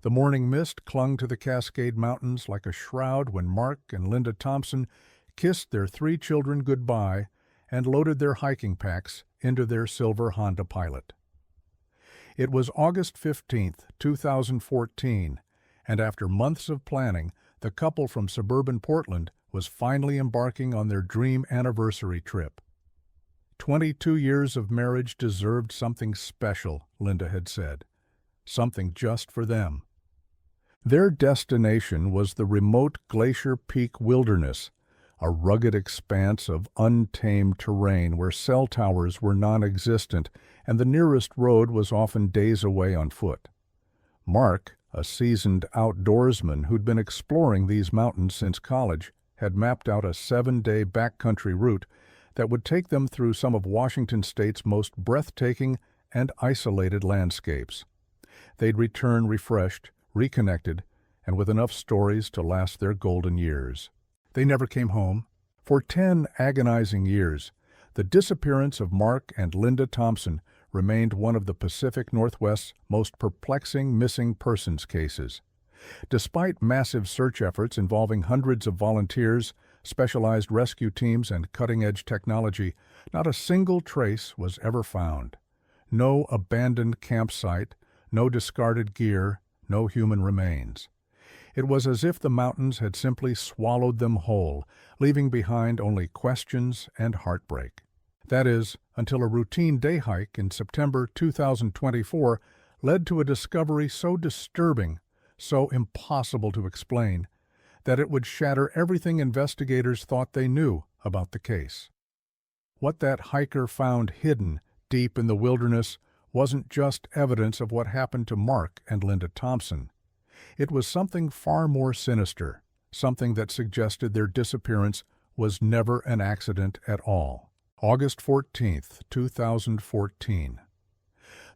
The morning mist clung to the Cascade Mountains like a shroud when Mark and Linda Thompson kissed their 3 children goodbye and loaded their hiking packs into their silver Honda Pilot. It was August 15, 2014, and after months of planning, the couple from suburban Portland was finally embarking on their dream anniversary trip. 22 years of marriage deserved something special, Linda had said. Something just for them. Their destination was the remote Glacier Peak Wilderness, a rugged expanse of untamed terrain where cell towers were non-existent and the nearest road was often days away on foot. Mark, a seasoned outdoorsman who'd been exploring these mountains since college, had mapped out a 7-day backcountry route that would take them through some of Washington State's most breathtaking and isolated landscapes. They'd return refreshed, reconnected, and with enough stories to last their golden years. They never came home. For 10 agonizing years, the disappearance of Mark and Linda Thompson remained one of the Pacific Northwest's most perplexing missing persons cases. Despite massive search efforts involving hundreds of volunteers, specialized rescue teams, and cutting-edge technology, not a single trace was ever found. No abandoned campsite, no discarded gear, no human remains. It was as if the mountains had simply swallowed them whole, leaving behind only questions and heartbreak. That is, until a routine day hike in September 2024 led to a discovery so disturbing, so impossible to explain, that it would shatter everything investigators thought they knew about the case. What that hiker found hidden deep in the wilderness wasn't just evidence of what happened to Mark and Linda Thompson. It was something far more sinister, something that suggested their disappearance was never an accident at all. August 14, 2014.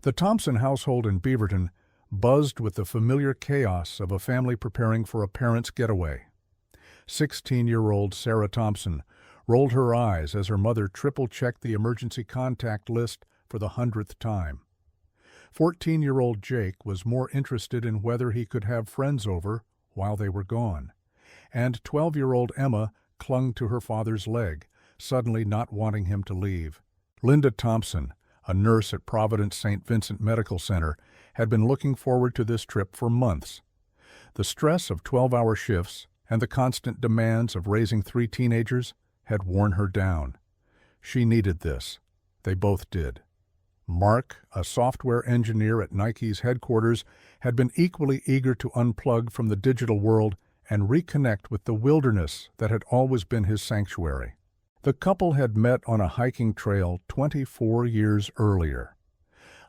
The Thompson household in Beaverton buzzed with the familiar chaos of a family preparing for a parents' getaway. 16-year-old Sarah Thompson rolled her eyes as her mother triple-checked the emergency contact list for the 100th time. 14-year-old Jake was more interested in whether he could have friends over while they were gone, and 12-year-old Emma clung to her father's leg, suddenly not wanting him to leave. Linda Thompson, a nurse at Providence St. Vincent Medical Center, had been looking forward to this trip for months. The stress of 12-hour shifts and the constant demands of raising 3 teenagers had worn her down. She needed this. They both did. Mark, a software engineer at Nike's headquarters, had been equally eager to unplug from the digital world and reconnect with the wilderness that had always been his sanctuary. The couple had met on a hiking trail 24 years earlier.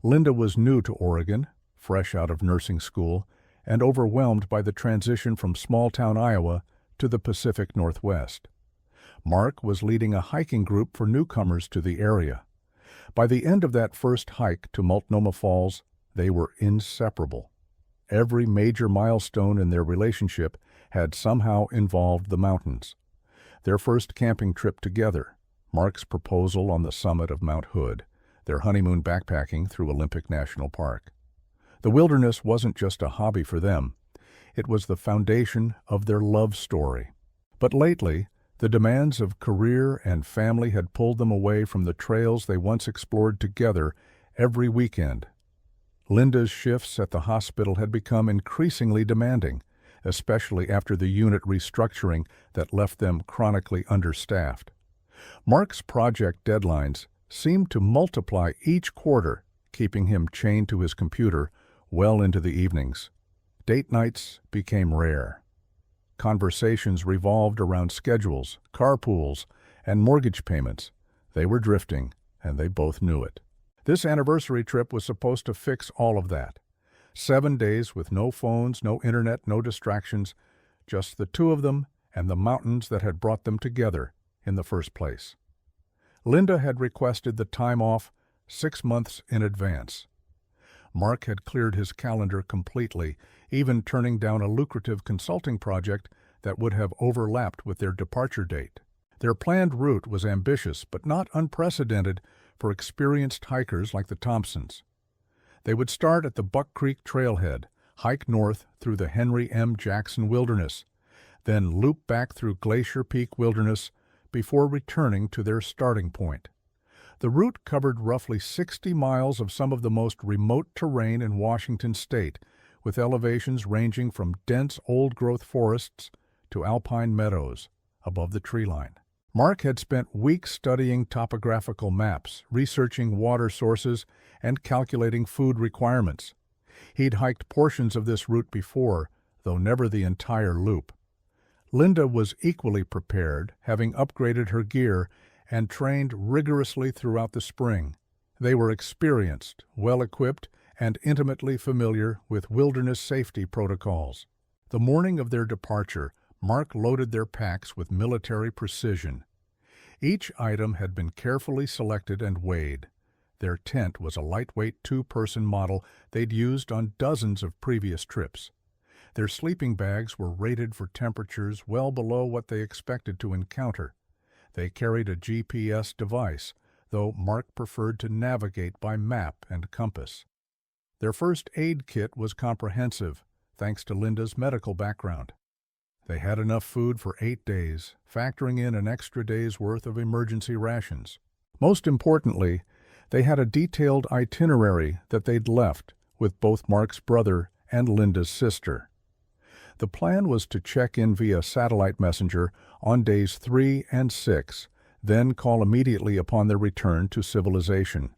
Linda was new to Oregon, fresh out of nursing school, and overwhelmed by the transition from small-town Iowa to the Pacific Northwest. Mark was leading a hiking group for newcomers to the area. By the end of that first hike to Multnomah Falls, they were inseparable. Every major milestone in their relationship had somehow involved the mountains. Their first camping trip together, Mark's proposal on the summit of Mount Hood, their honeymoon backpacking through Olympic National Park. The wilderness wasn't just a hobby for them. It was the foundation of their love story. But lately, the demands of career and family had pulled them away from the trails they once explored together every weekend. Linda's shifts at the hospital had become increasingly demanding, especially after the unit restructuring that left them chronically understaffed. Mark's project deadlines seemed to multiply each quarter, keeping him chained to his computer well into the evenings. Date nights became rare. Conversations revolved around schedules, carpools, and mortgage payments. They were drifting, and they both knew it. This anniversary trip was supposed to fix all of that. 7 days with no phones, no internet, no distractions, just the two of them and the mountains that had brought them together in the first place. Linda had requested the time off 6 months in advance. Mark had cleared his calendar completely, even turning down a lucrative consulting project that would have overlapped with their departure date. Their planned route was ambitious but not unprecedented for experienced hikers like the Thompsons. They would start at the Buck Creek trailhead, hike north through the Henry M. Jackson Wilderness, then loop back through Glacier Peak Wilderness before returning to their starting point. The route covered roughly 60 miles of some of the most remote terrain in Washington state, with elevations ranging from dense old-growth forests to alpine meadows above the tree line. Mark had spent weeks studying topographical maps, researching water sources, and calculating food requirements. He'd hiked portions of this route before, though never the entire loop. Linda was equally prepared, having upgraded her gear and trained rigorously throughout the spring. They were experienced, well-equipped, and intimately familiar with wilderness safety protocols. The morning of their departure, Mark loaded their packs with military precision. Each item had been carefully selected and weighed. Their tent was a lightweight two-person model they'd used on dozens of previous trips. Their sleeping bags were rated for temperatures well below what they expected to encounter. They carried a GPS device, though Mark preferred to navigate by map and compass. Their first aid kit was comprehensive, thanks to Linda's medical background. They had enough food for 8 days, factoring in an extra day's worth of emergency rations. Most importantly, they had a detailed itinerary that they'd left with both Mark's brother and Linda's sister. The plan was to check in via satellite messenger on days 3 and 6, then call immediately upon their return to civilization.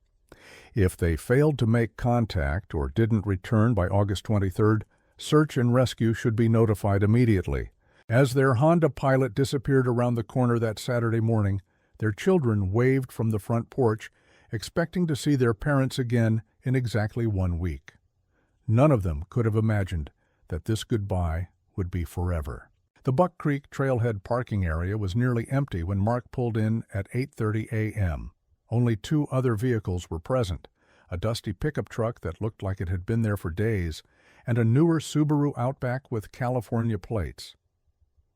If they failed to make contact or didn't return by August 23rd, search and rescue should be notified immediately. As their Honda Pilot disappeared around the corner that Saturday morning, their children waved from the front porch, expecting to see their parents again in exactly 1 week. None of them could have imagined that this goodbye would be forever. The Buck Creek Trailhead parking area was nearly empty when Mark pulled in at 8:30 a.m. Only 2 other vehicles were present, a dusty pickup truck that looked like it had been there for days, and a newer Subaru Outback with California plates.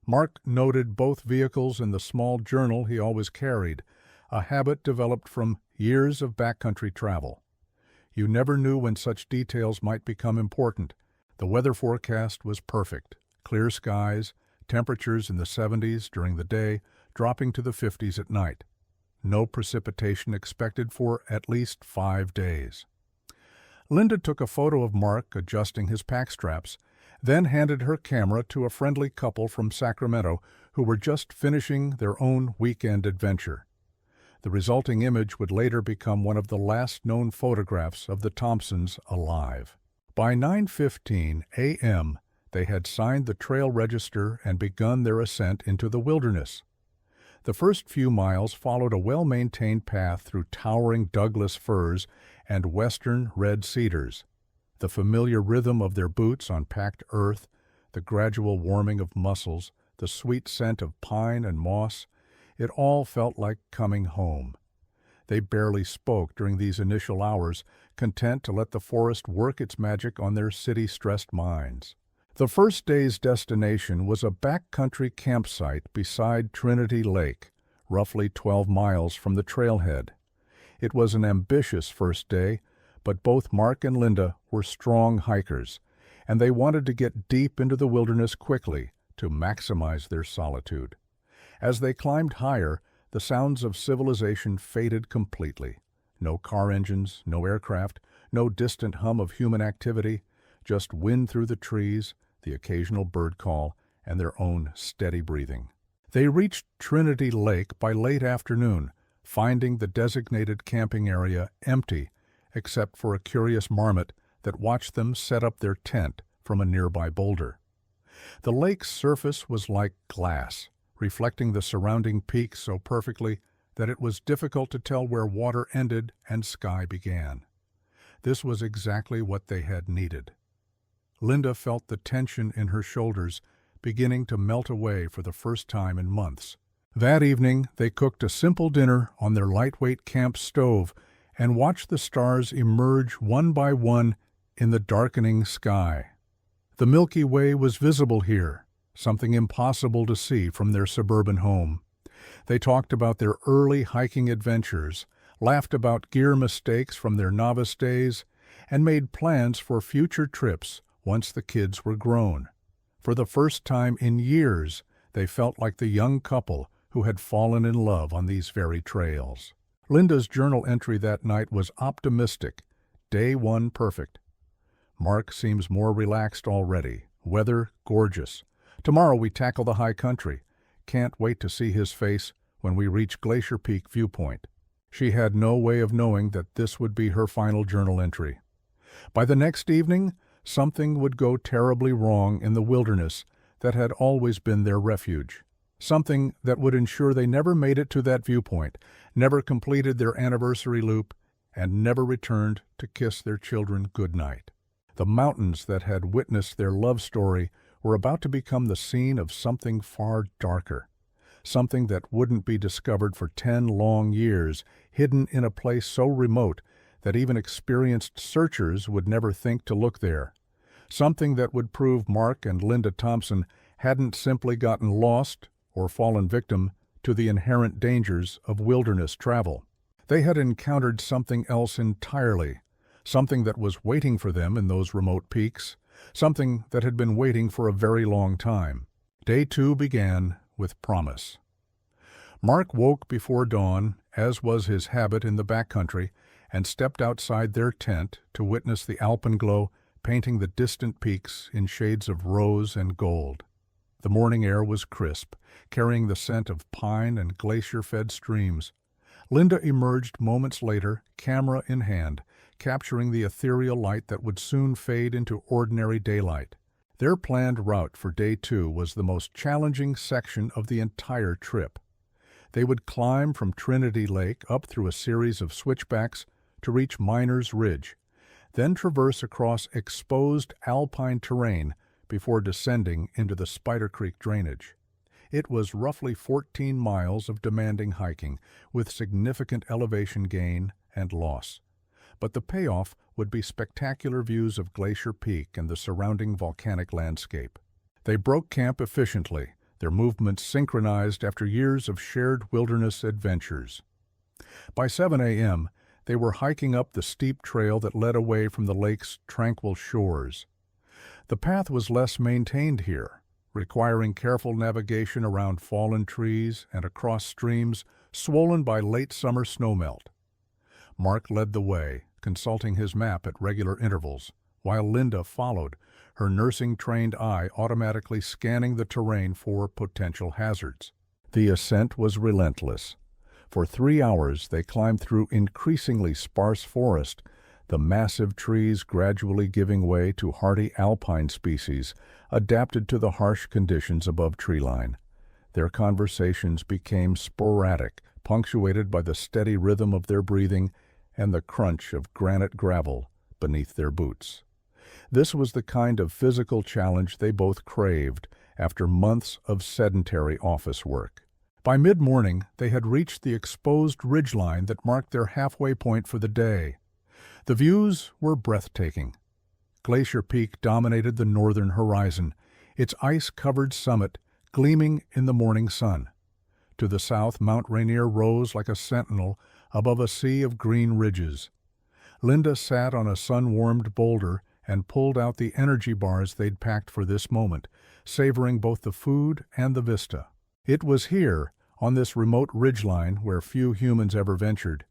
Mark noted both vehicles in the small journal he always carried, a habit developed from years of backcountry travel. You never knew when such details might become important. The weather forecast was perfect. Clear skies, temperatures in the 70s during the day, dropping to the 50s at night. No precipitation expected for at least 5 days. Linda took a photo of Mark adjusting his pack straps, then handed her camera to a friendly couple from Sacramento who were just finishing their own weekend adventure. The resulting image would later become one of the last known photographs of the Thompsons alive. By 9:15 a.m., they had signed the trail register and begun their ascent into the wilderness. The first few miles followed a well-maintained path through towering Douglas firs and western red cedars. The familiar rhythm of their boots on packed earth, the gradual warming of muscles, the sweet scent of pine and moss, it all felt like coming home. They barely spoke during these initial hours, content to let the forest work its magic on their city-stressed minds. The first day's destination was a backcountry campsite beside Trinity Lake, roughly 12 miles from the trailhead. It was an ambitious first day, but both Mark and Linda were strong hikers, and they wanted to get deep into the wilderness quickly to maximize their solitude. As they climbed higher, the sounds of civilization faded completely. No car engines, no aircraft, no distant hum of human activity, just wind through the trees, the occasional bird call, and their own steady breathing. They reached Trinity Lake by late afternoon, finding the designated camping area empty, except for a curious marmot that watched them set up their tent from a nearby boulder. The lake's surface was like glass, reflecting the surrounding peaks so perfectly that it was difficult to tell where water ended and sky began. This was exactly what they had needed. Linda felt the tension in her shoulders beginning to melt away for the first time in months. That evening, they cooked a simple dinner on their lightweight camp stove and watched the stars emerge one by one in the darkening sky. The Milky Way was visible here, something impossible to see from their suburban home. They talked about their early hiking adventures, laughed about gear mistakes from their novice days, and made plans for future trips once the kids were grown. For the first time in years, they felt like the young couple who had fallen in love on these very trails. Linda's journal entry that night was optimistic. Day 1 perfect. Mark seems more relaxed already. Weather gorgeous. Tomorrow we tackle the high country. Can't wait to see his face when we reach Glacier Peak viewpoint. She had no way of knowing that this would be her final journal entry. By the next evening, something would go terribly wrong in the wilderness that had always been their refuge. Something that would ensure they never made it to that viewpoint, never completed their anniversary loop, and never returned to kiss their children goodnight. The mountains that had witnessed their love story were about to become the scene of something far darker, something that wouldn't be discovered for 10 long years, hidden in a place so remote that even experienced searchers would never think to look there. Something that would prove Mark and Linda Thompson hadn't simply gotten lost or fallen victim to the inherent dangers of wilderness travel. They had encountered something else entirely, something that was waiting for them in those remote peaks, something that had been waiting for a very long time. Day 2 began with promise. Mark woke before dawn, as was his habit in the backcountry, and stepped outside their tent to witness the alpenglow painting the distant peaks in shades of rose and gold. The morning air was crisp, carrying the scent of pine and glacier-fed streams. Linda emerged moments later, camera in hand, capturing the ethereal light that would soon fade into ordinary daylight. Their planned route for Day 2 was the most challenging section of the entire trip. They would climb from Trinity Lake up through a series of switchbacks to reach Miners Ridge, then traverse across exposed alpine terrain before descending into the Spider Creek drainage. It was roughly 14 miles of demanding hiking, with significant elevation gain and loss. But the payoff would be spectacular views of Glacier Peak and the surrounding volcanic landscape. They broke camp efficiently, their movements synchronized after years of shared wilderness adventures. By 7 a.m., they were hiking up the steep trail that led away from the lake's tranquil shores. The path was less maintained here, requiring careful navigation around fallen trees and across streams swollen by late summer snowmelt. Mark led the way, consulting his map at regular intervals, while Linda followed, her nursing-trained eye automatically scanning the terrain for potential hazards. The ascent was relentless. For 3 hours they climbed through increasingly sparse forest, the massive trees gradually giving way to hardy alpine species adapted to the harsh conditions above treeline. Their conversations became sporadic, punctuated by the steady rhythm of their breathing and the crunch of granite gravel beneath their boots. This was the kind of physical challenge they both craved after months of sedentary office work. By mid-morning, they had reached the exposed ridgeline that marked their halfway point for the day. The views were breathtaking. Glacier Peak dominated the northern horizon, its ice-covered summit gleaming in the morning sun. To the south, Mount Rainier rose like a sentinel above a sea of green ridges. Linda sat on a sun-warmed boulder and pulled out the energy bars they'd packed for this moment, savoring both the food and the vista. It was here, on this remote ridgeline where few humans ever ventured,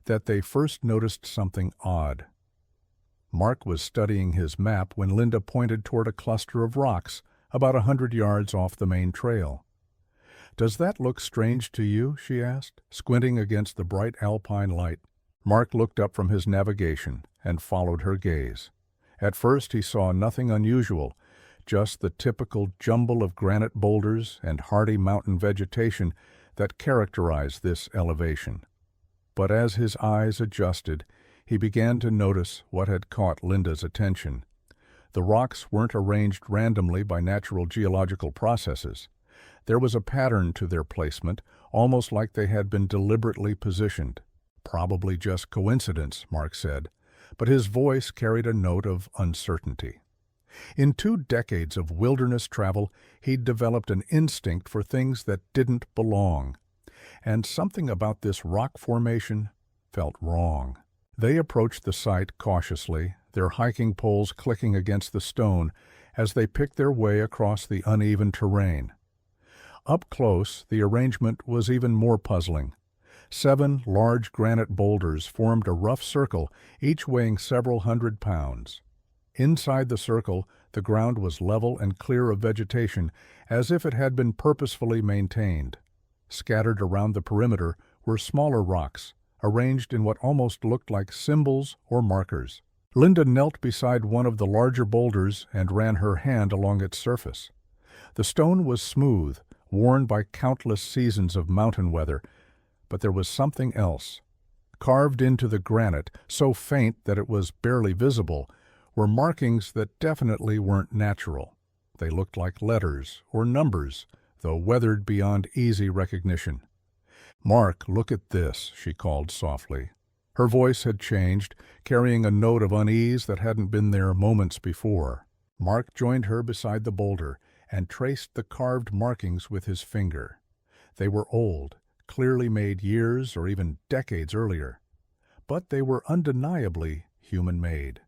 that they first noticed something odd. Mark was studying his map when Linda pointed toward a cluster of rocks about 100 yards off the main trail. "Does that look strange to you?" she asked, squinting against the bright alpine light. Mark looked up from his navigation and followed her gaze. At first he saw nothing unusual, just the typical jumble of granite boulders and hardy mountain vegetation that characterized this elevation. But as his eyes adjusted, he began to notice what had caught Linda's attention. The rocks weren't arranged randomly by natural geological processes. There was a pattern to their placement, almost like they had been deliberately positioned. "Probably just coincidence," Mark said, but his voice carried a note of uncertainty. In 2 decades of wilderness travel, he'd developed an instinct for things that didn't belong. And something about this rock formation felt wrong. They approached the site cautiously, their hiking poles clicking against the stone as they picked their way across the uneven terrain. Up close, the arrangement was even more puzzling. 7 large granite boulders formed a rough circle, each weighing several hundred pounds. Inside the circle, the ground was level and clear of vegetation, as if it had been purposefully maintained. Scattered around the perimeter were smaller rocks, arranged in what almost looked like symbols or markers. Linda knelt beside one of the larger boulders and ran her hand along its surface. The stone was smooth, worn by countless seasons of mountain weather, but there was something else. Carved into the granite, so faint that it was barely visible, were markings that definitely weren't natural. They looked like letters or numbers, though weathered beyond easy recognition. "Mark, look at this," she called softly. Her voice had changed, carrying a note of unease that hadn't been there moments before. Mark joined her beside the boulder and traced the carved markings with his finger. They were old, clearly made years or even decades earlier. But they were undeniably human-made.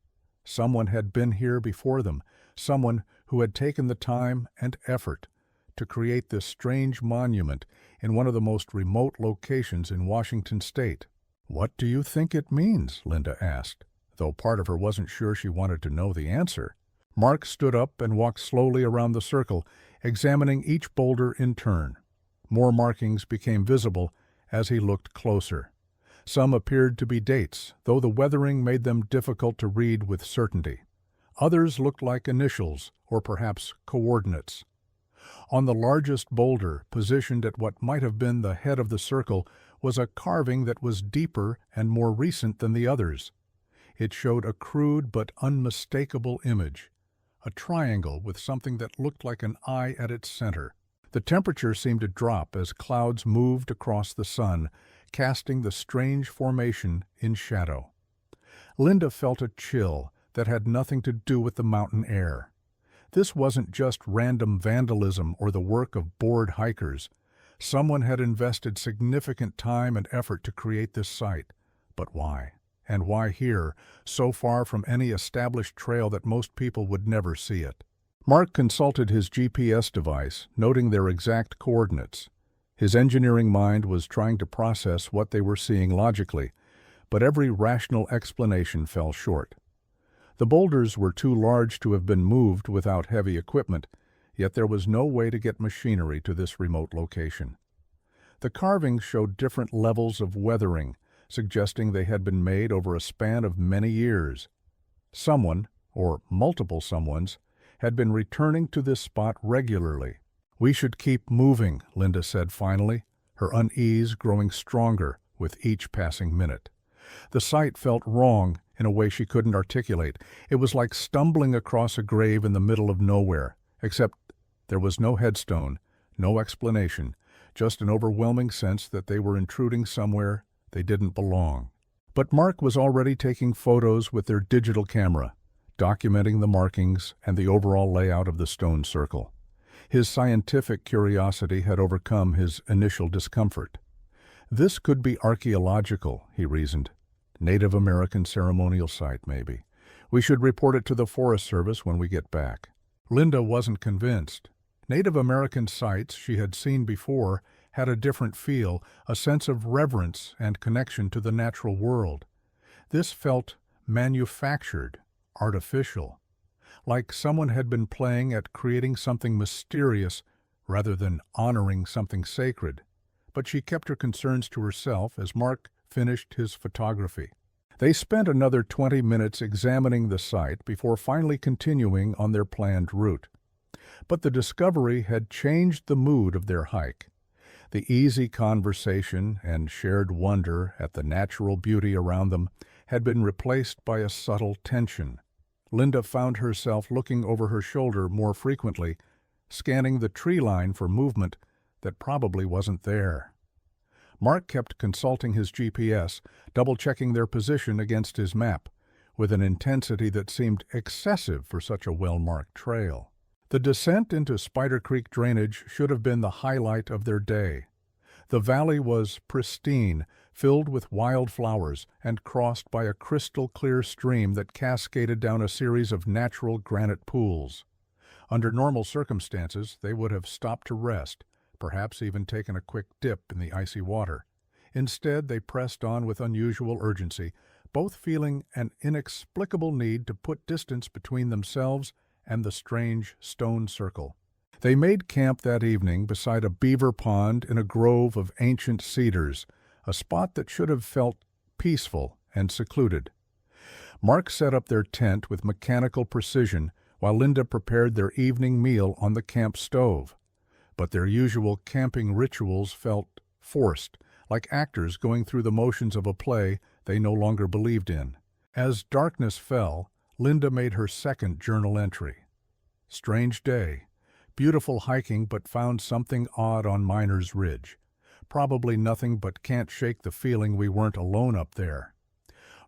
Someone had been here before them, someone who had taken the time and effort to create this strange monument in one of the most remote locations in Washington state. "What do you think it means?" Linda asked, though part of her wasn't sure she wanted to know the answer. Mark stood up and walked slowly around the circle, examining each boulder in turn. More markings became visible as he looked closer. Some appeared to be dates, though the weathering made them difficult to read with certainty. Others looked like initials, or perhaps coordinates. On the largest boulder, positioned at what might have been the head of the circle, was a carving that was deeper and more recent than the others. It showed a crude but unmistakable image, a triangle with something that looked like an eye at its center. The temperature seemed to drop as clouds moved across the sun, casting the strange formation in shadow. Linda felt a chill that had nothing to do with the mountain air. This wasn't just random vandalism or the work of bored hikers. Someone had invested significant time and effort to create this site. But why? And why here, so far from any established trail that most people would never see it? Mark consulted his GPS device, noting their exact coordinates. His engineering mind was trying to process what they were seeing logically, but every rational explanation fell short. The boulders were too large to have been moved without heavy equipment, yet there was no way to get machinery to this remote location. The carvings showed different levels of weathering, suggesting they had been made over a span of many years. Someone, or multiple someones, had been returning to this spot regularly. "We should keep moving," Linda said finally, her unease growing stronger with each passing minute. The sight felt wrong in a way she couldn't articulate. It was like stumbling across a grave in the middle of nowhere, except there was no headstone, no explanation, just an overwhelming sense that they were intruding somewhere they didn't belong. But Mark was already taking photos with their digital camera, documenting the markings and the overall layout of the stone circle. His scientific curiosity had overcome his initial discomfort. This could be archaeological, he reasoned. Native American ceremonial site, maybe. We should report it to the Forest Service when we get back. Linda wasn't convinced. Native American sites she had seen before had a different feel, a sense of reverence and connection to the natural world. This felt manufactured, artificial, like someone had been playing at creating something mysterious rather than honoring something sacred. But she kept her concerns to herself as Mark finished his photography. They spent another 20 minutes examining the site before finally continuing on their planned route. But the discovery had changed the mood of their hike. The easy conversation and shared wonder at the natural beauty around them had been replaced by a subtle tension. Linda found herself looking over her shoulder more frequently, scanning the tree line for movement that probably wasn't there. Mark kept consulting his GPS, double-checking their position against his map, with an intensity that seemed excessive for such a well-marked trail. The descent into Spider Creek drainage should have been the highlight of their day. The valley was pristine, filled with wild flowers, and crossed by a crystal-clear stream that cascaded down a series of natural granite pools. Under normal circumstances, they would have stopped to rest, perhaps even taken a quick dip in the icy water. Instead, they pressed on with unusual urgency, both feeling an inexplicable need to put distance between themselves and the strange stone circle. They made camp that evening beside a beaver pond in a grove of ancient cedars, a spot that should have felt peaceful and secluded. Mark set up their tent with mechanical precision while Linda prepared their evening meal on the camp stove. But their usual camping rituals felt forced, like actors going through the motions of a play they no longer believed in. As darkness fell, Linda made her second journal entry. Strange day. Beautiful hiking, but found something odd on Miners Ridge. Probably nothing, but can't shake the feeling we weren't alone up there.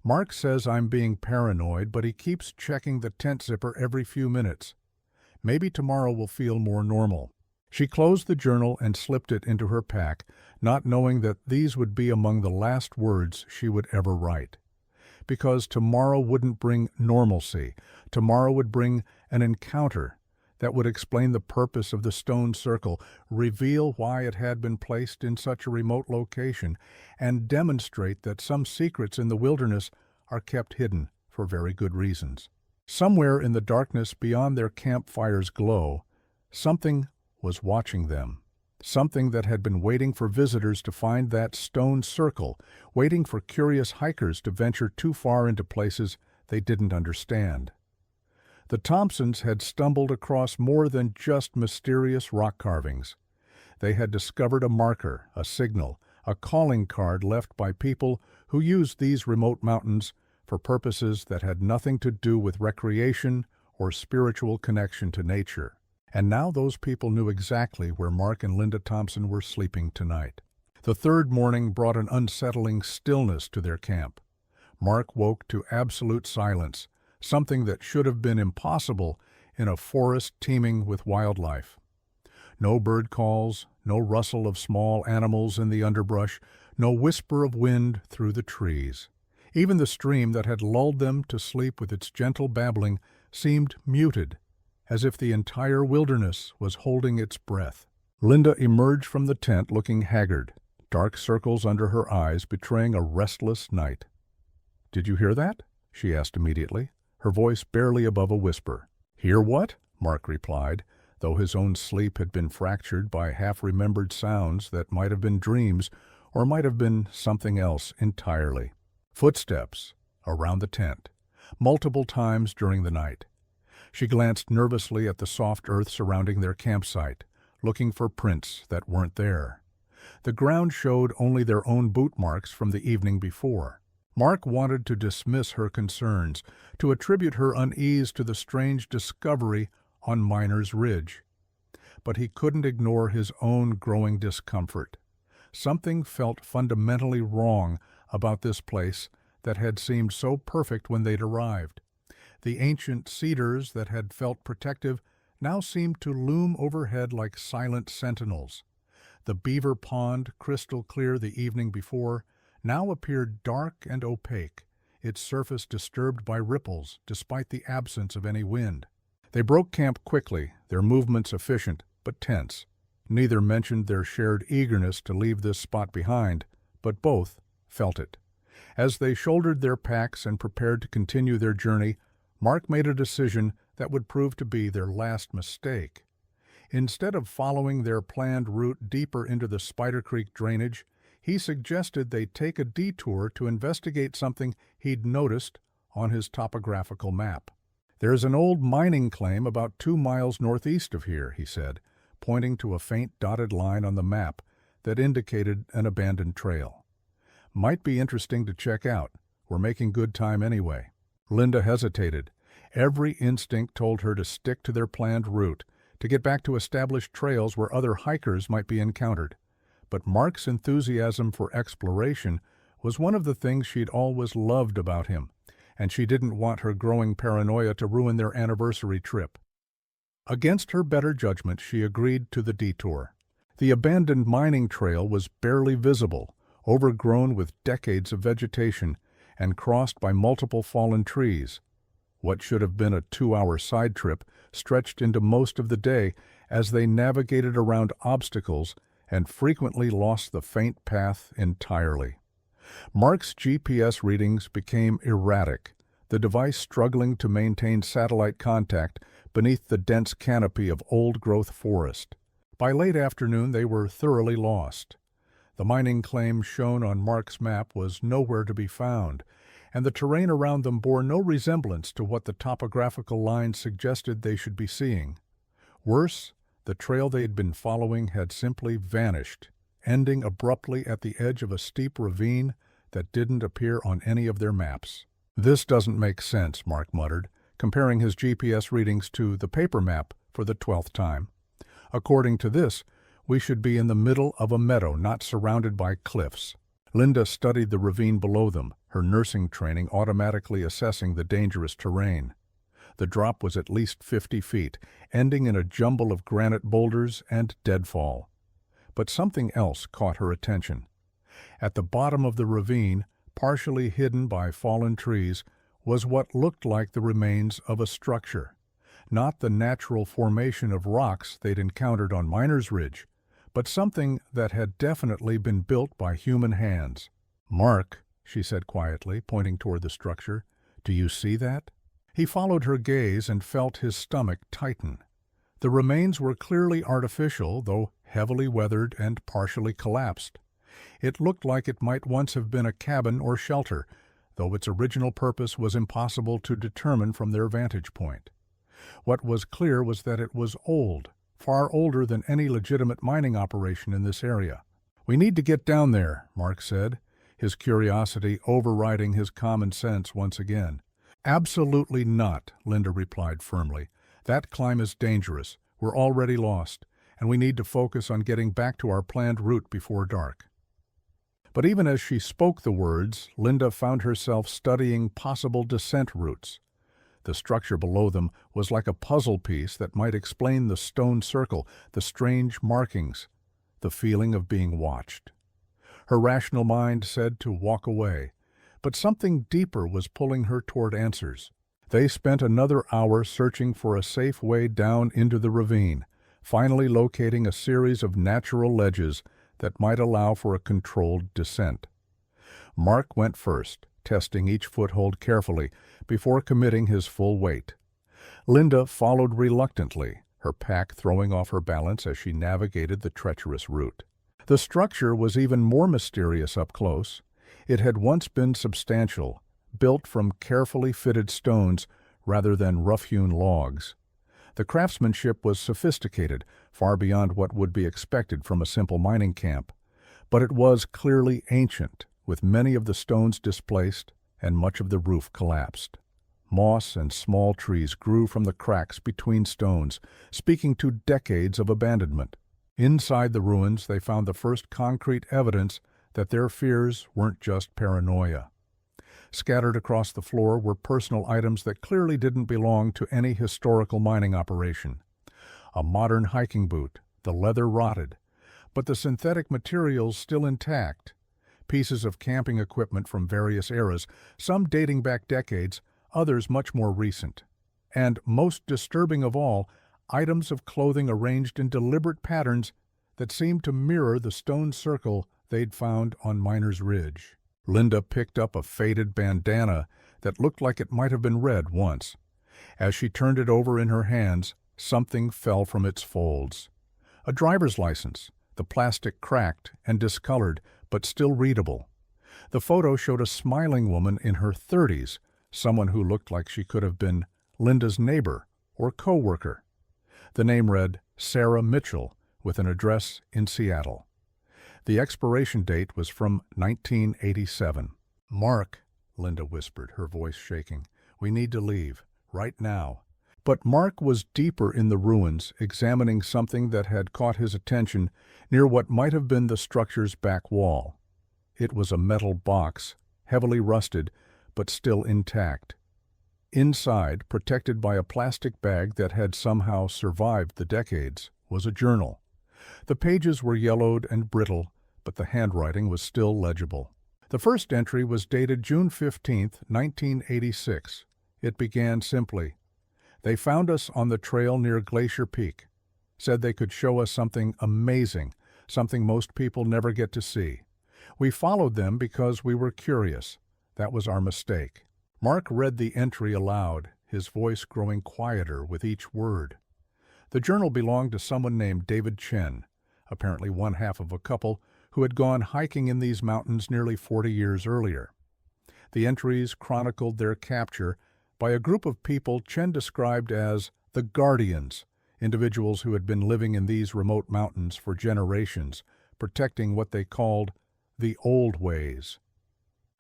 Mark says I'm being paranoid, but he keeps checking the tent zipper every few minutes. Maybe tomorrow will feel more normal. She closed the journal and slipped it into her pack, not knowing that these would be among the last words she would ever write. Because tomorrow wouldn't bring normalcy. Tomorrow would bring an encounter that would explain the purpose of the stone circle, reveal why it had been placed in such a remote location, and demonstrate that some secrets in the wilderness are kept hidden for very good reasons. Somewhere in the darkness beyond their campfire's glow, something was watching them. Something that had been waiting for visitors to find that stone circle, waiting for curious hikers to venture too far into places they didn't understand. The Thompsons had stumbled across more than just mysterious rock carvings. They had discovered a marker, a signal, a calling card left by people who used these remote mountains for purposes that had nothing to do with recreation or spiritual connection to nature. And now those people knew exactly where Mark and Linda Thompson were sleeping tonight. The third morning brought an unsettling stillness to their camp. Mark woke to absolute silence, something that should have been impossible in a forest teeming with wildlife. No bird calls, no rustle of small animals in the underbrush, no whisper of wind through the trees. Even the stream that had lulled them to sleep with its gentle babbling seemed muted, as if the entire wilderness was holding its breath. Linda emerged from the tent looking haggard, dark circles under her eyes betraying a restless night. "Did you hear that?" she asked immediately, her voice barely above a whisper. "Hear what?" Mark replied, though his own sleep had been fractured by half-remembered sounds that might have been dreams or might have been something else entirely. Footsteps around the tent, multiple times during the night. She glanced nervously at the soft earth surrounding their campsite, looking for prints that weren't there. The ground showed only their own boot marks from the evening before. Mark wanted to dismiss her concerns, to attribute her unease to the strange discovery on Miners Ridge. But he couldn't ignore his own growing discomfort. Something felt fundamentally wrong about this place that had seemed so perfect when they'd arrived. The ancient cedars that had felt protective now seemed to loom overhead like silent sentinels. The beaver pond, crystal clear the evening before, now appeared dark and opaque, its surface disturbed by ripples despite the absence of any wind. They broke camp quickly, their movements efficient but tense. Neither mentioned their shared eagerness to leave this spot behind, but both felt it. As they shouldered their packs and prepared to continue their journey, Mark made a decision that would prove to be their last mistake. Instead of following their planned route deeper into the Spider Creek drainage, he suggested they take a detour to investigate something he'd noticed on his topographical map. "There's an old mining claim about 2 miles northeast of here," he said, pointing to a faint dotted line on the map that indicated an abandoned trail. "Might be interesting to check out. We're making good time anyway." Linda hesitated. Every instinct told her to stick to their planned route, to get back to established trails where other hikers might be encountered. But Mark's enthusiasm for exploration was one of the things she'd always loved about him, and she didn't want her growing paranoia to ruin their anniversary trip. Against her better judgment, she agreed to the detour. The abandoned mining trail was barely visible, overgrown with decades of vegetation, and crossed by multiple fallen trees. What should have been a 2-hour side trip stretched into most of the day as they navigated around obstacles and frequently lost the faint path entirely. Mark's GPS readings became erratic, the device struggling to maintain satellite contact beneath the dense canopy of old-growth forest. By late afternoon, they were thoroughly lost. The mining claim shown on Mark's map was nowhere to be found, and the terrain around them bore no resemblance to what the topographical lines suggested they should be seeing. Worse, the trail they had been following had simply vanished, ending abruptly at the edge of a steep ravine that didn't appear on any of their maps. "This doesn't make sense," Mark muttered, comparing his GPS readings to the paper map for the 12th time. "According to this, we should be in the middle of a meadow, not surrounded by cliffs." Linda studied the ravine below them, her nursing training automatically assessing the dangerous terrain. The drop was at least 50 feet, ending in a jumble of granite boulders and deadfall. But something else caught her attention. At the bottom of the ravine, partially hidden by fallen trees, was what looked like the remains of a structure. Not the natural formation of rocks they'd encountered on Miners Ridge, but something that had definitely been built by human hands. "Mark," she said quietly, pointing toward the structure, "do you see that?" He followed her gaze and felt his stomach tighten. The remains were clearly artificial, though heavily weathered and partially collapsed. It looked like it might once have been a cabin or shelter, though its original purpose was impossible to determine from their vantage point. What was clear was that it was old, far older than any legitimate mining operation in this area. "We need to get down there," Mark said, his curiosity overriding his common sense once again. "Absolutely not," Linda replied firmly. "That climb is dangerous. We're already lost, and we need to focus on getting back to our planned route before dark." But even as she spoke the words, Linda found herself studying possible descent routes. The structure below them was like a puzzle piece that might explain the stone circle, the strange markings, the feeling of being watched. Her rational mind said to walk away, but something deeper was pulling her toward answers. They spent another hour searching for a safe way down into the ravine, finally locating a series of natural ledges that might allow for a controlled descent. Mark went first, testing each foothold carefully before committing his full weight. Linda followed reluctantly, her pack throwing off her balance as she navigated the treacherous route. The structure was even more mysterious up close. It had once been substantial, built from carefully fitted stones rather than rough-hewn logs. The craftsmanship was sophisticated, far beyond what would be expected from a simple mining camp, but it was clearly ancient, with many of the stones displaced and much of the roof collapsed. Moss and small trees grew from the cracks between stones, speaking to decades of abandonment. Inside the ruins, they found the first concrete evidence that their fears weren't just paranoia. Scattered across the floor were personal items that clearly didn't belong to any historical mining operation. A modern hiking boot, the leather rotted, but the synthetic materials still intact. Pieces of camping equipment from various eras, some dating back decades, others much more recent. And, most disturbing of all, items of clothing arranged in deliberate patterns that seemed to mirror the stone circle they'd found on Miners Ridge. Linda picked up a faded bandana that looked like it might have been red once. As she turned it over in her hands, something fell from its folds. A driver's license, the plastic cracked and discolored, but still readable. The photo showed a smiling woman in her 30s, someone who looked like she could have been Linda's neighbor or co-worker. The name read Sarah Mitchell, with an address in Seattle. The expiration date was from 1987. "Mark," Linda whispered, her voice shaking, "we need to leave, right now." But Mark was deeper in the ruins, examining something that had caught his attention near what might have been the structure's back wall. It was a metal box, heavily rusted, but still intact. Inside, protected by a plastic bag that had somehow survived the decades, was a journal. The pages were yellowed and brittle, but the handwriting was still legible. The first entry was dated June 15, 1986. It began simply, "They found us on the trail near Glacier Peak. Said they could show us something amazing, something most people never get to see. We followed them because we were curious. That was our mistake." Mark read the entry aloud, his voice growing quieter with each word. The journal belonged to someone named David Chen, apparently one half of a couple who had gone hiking in these mountains nearly 40 years earlier. The entries chronicled their capture by a group of people Chen described as the Guardians, individuals who had been living in these remote mountains for generations, protecting what they called the old ways.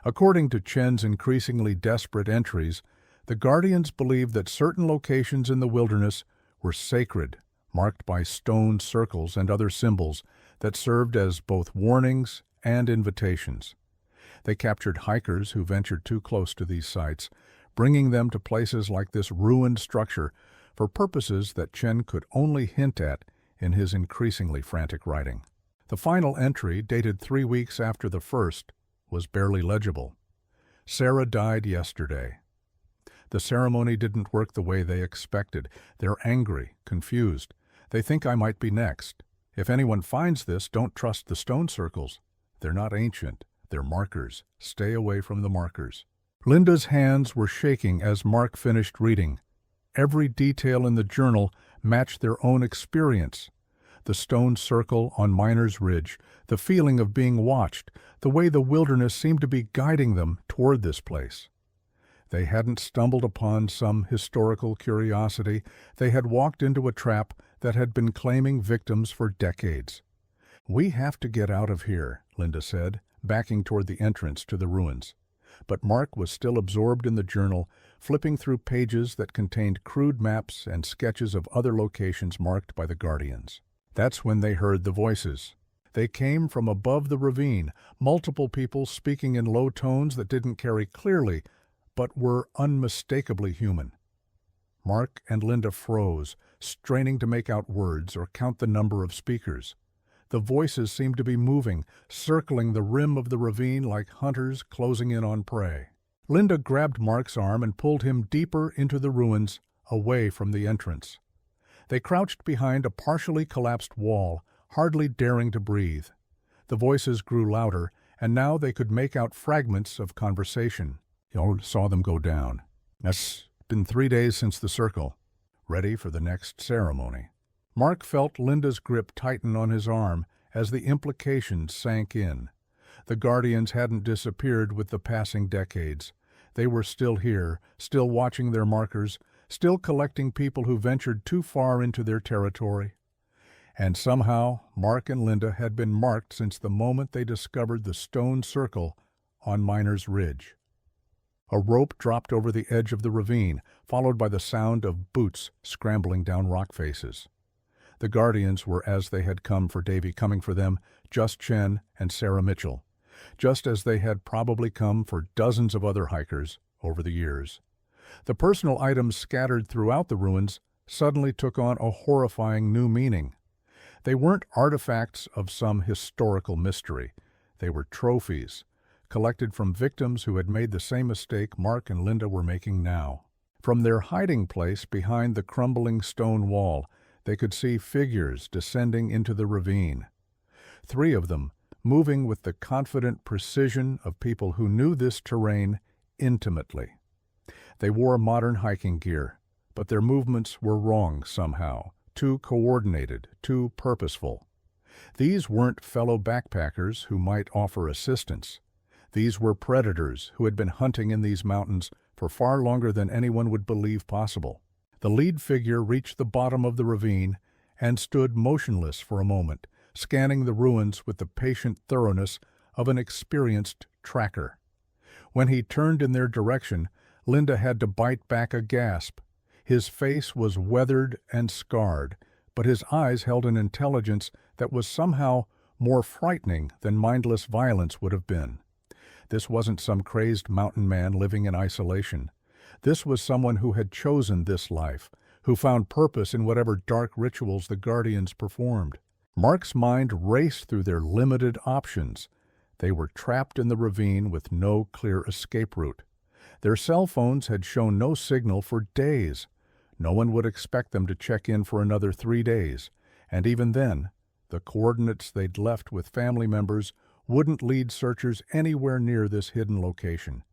According to Chen's increasingly desperate entries, the Guardians believed that certain locations in the wilderness were sacred, marked by stone circles and other symbols that served as both warnings and invitations. They captured hikers who ventured too close to these sites, bringing them to places like this ruined structure for purposes that Chen could only hint at in his increasingly frantic writing. The final entry, dated 3 weeks after the first, was barely legible. "Sarah died yesterday. The ceremony didn't work the way they expected. They're angry, confused. They think I might be next. If anyone finds this, don't trust the stone circles. They're not ancient. They're markers. Stay away from the markers." Linda's hands were shaking as Mark finished reading. Every detail in the journal matched their own experience. The stone circle on Miners Ridge, the feeling of being watched, the way the wilderness seemed to be guiding them toward this place. They hadn't stumbled upon some historical curiosity. They had walked into a trap that had been claiming victims for decades. "We have to get out of here," Linda said, backing toward the entrance to the ruins. But Mark was still absorbed in the journal, flipping through pages that contained crude maps and sketches of other locations marked by the Guardians. That's when they heard the voices. They came from above the ravine, multiple people speaking in low tones that didn't carry clearly, but were unmistakably human. Mark and Linda froze, straining to make out words or count the number of speakers. The voices seemed to be moving, circling the rim of the ravine like hunters closing in on prey. Linda grabbed Mark's arm and pulled him deeper into the ruins, away from the entrance. They crouched behind a partially collapsed wall, hardly daring to breathe. The voices grew louder, and now they could make out fragments of conversation. "You saw them go down. It's been 3 days since the circle. Ready for the next ceremony." Mark felt Linda's grip tighten on his arm as the implications sank in. The Guardians hadn't disappeared with the passing decades. They were still here, still watching their markers, still collecting people who ventured too far into their territory. And somehow, Mark and Linda had been marked since the moment they discovered the stone circle on Miners Ridge. A rope dropped over the edge of the ravine, followed by the sound of boots scrambling down rock faces. The Guardians were as they had come for Davy, coming for them, just Chen and Sarah Mitchell, just as they had probably come for dozens of other hikers over the years. The personal items scattered throughout the ruins suddenly took on a horrifying new meaning. They weren't artifacts of some historical mystery. They were trophies, collected from victims who had made the same mistake Mark and Linda were making now. From their hiding place behind the crumbling stone wall, they could see figures descending into the ravine. 3 of them, moving with the confident precision of people who knew this terrain intimately. They wore modern hiking gear, but their movements were wrong somehow, too coordinated, too purposeful. These weren't fellow backpackers who might offer assistance. These were predators who had been hunting in these mountains for far longer than anyone would believe possible. The lead figure reached the bottom of the ravine and stood motionless for a moment, scanning the ruins with the patient thoroughness of an experienced tracker. When he turned in their direction, Linda had to bite back a gasp. His face was weathered and scarred, but his eyes held an intelligence that was somehow more frightening than mindless violence would have been. This wasn't some crazed mountain man living in isolation. This was someone who had chosen this life, who found purpose in whatever dark rituals the Guardians performed. Mark's mind raced through their limited options. They were trapped in the ravine with no clear escape route. Their cell phones had shown no signal for days. No one would expect them to check in for another 3 days, and even then, the coordinates they'd left with family members wouldn't lead searchers anywhere near this hidden location.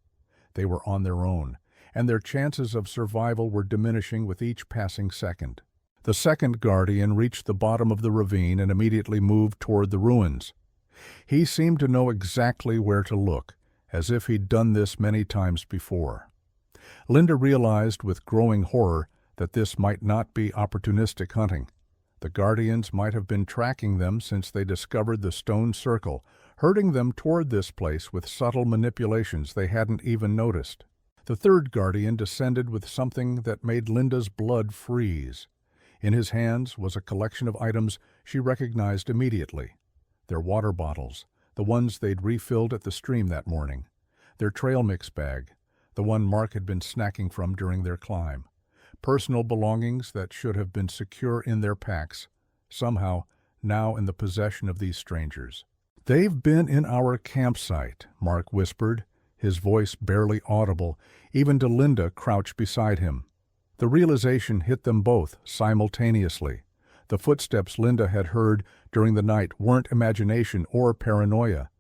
They were on their own, and their chances of survival were diminishing with each passing second. The second guardian reached the bottom of the ravine and immediately moved toward the ruins. He seemed to know exactly where to look, as if he'd done this many times before. Linda realized with growing horror that this might not be opportunistic hunting. The guardians might have been tracking them since they discovered the stone circle, herding them toward this place with subtle manipulations they hadn't even noticed. The third guardian descended with something that made Linda's blood freeze. In his hands was a collection of items she recognized immediately. Their water bottles, the ones they'd refilled at the stream that morning. Their trail mix bag, the one Mark had been snacking from during their climb. Personal belongings that should have been secure in their packs, somehow now in the possession of these strangers. "They've been in our campsite," Mark whispered, his voice barely audible, even to Linda crouched beside him. The realization hit them both simultaneously. The footsteps Linda had heard during the night weren't imagination or paranoia.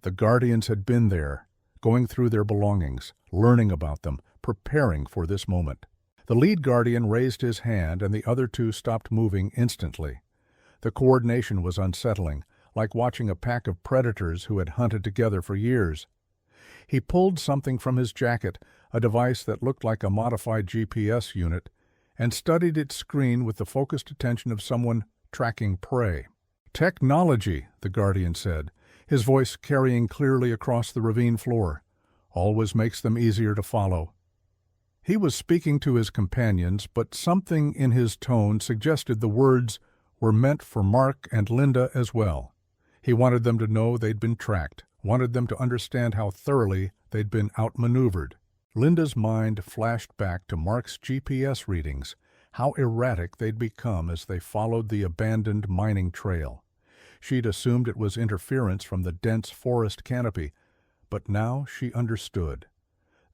The guardians had been there, going through their belongings, learning about them, preparing for this moment. The lead guardian raised his hand and the other two stopped moving instantly. The coordination was unsettling, like watching a pack of predators who had hunted together for years. He pulled something from his jacket, a device that looked like a modified GPS unit, and studied its screen with the focused attention of someone tracking prey. "Technology," the guardian said, his voice carrying clearly across the ravine floor. "Always makes them easier to follow." He was speaking to his companions, but something in his tone suggested the words were meant for Mark and Linda as well. He wanted them to know they'd been tracked, wanted them to understand how thoroughly they'd been outmaneuvered. Linda's mind flashed back to Mark's GPS readings, how erratic they'd become as they followed the abandoned mining trail. She'd assumed it was interference from the dense forest canopy, but now she understood.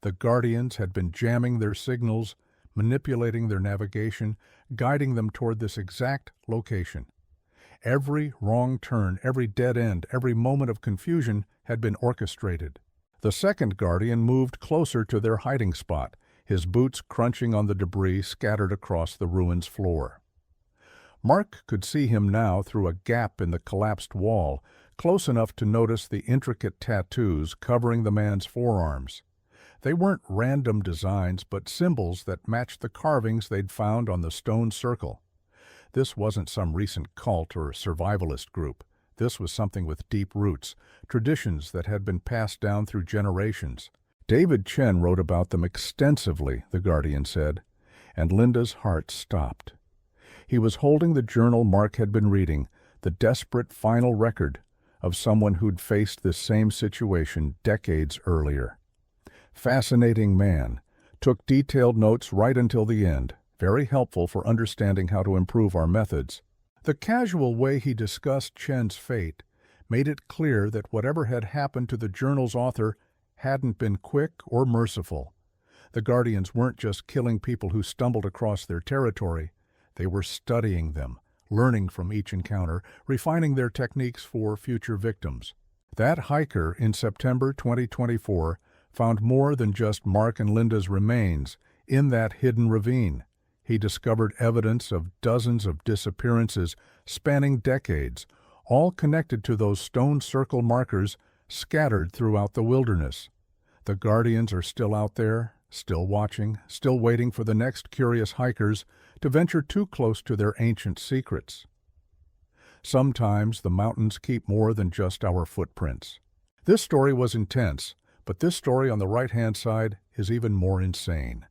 The guardians had been jamming their signals, manipulating their navigation, guiding them toward this exact location. Every wrong turn, every dead end, every moment of confusion had been orchestrated. The second guardian moved closer to their hiding spot, his boots crunching on the debris scattered across the ruins floor. Mark could see him now through a gap in the collapsed wall, close enough to notice the intricate tattoos covering the man's forearms. They weren't random designs, but symbols that matched the carvings they'd found on the stone circle. This wasn't some recent cult or survivalist group. This was something with deep roots, traditions that had been passed down through generations. David Chen wrote about them extensively, the guardian said, and Linda's heart stopped. He was holding the journal Mark had been reading, the desperate final record of someone who'd faced this same situation decades earlier. Fascinating man, took detailed notes right until the end, very helpful for understanding how to improve our methods. The casual way he discussed Chen's fate made it clear that whatever had happened to the journal's author hadn't been quick or merciful. The Guardians weren't just killing people who stumbled across their territory. They were studying them, learning from each encounter, refining their techniques for future victims. That hiker in September 2024 found more than just Mark and Linda's remains in that hidden ravine. He discovered evidence of dozens of disappearances spanning decades, all connected to those stone circle markers scattered throughout the wilderness. The Guardians are still out there, still watching, still waiting for the next curious hikers to venture too close to their ancient secrets. Sometimes the mountains keep more than just our footprints. This story was intense, but this story on the right-hand side is even more insane.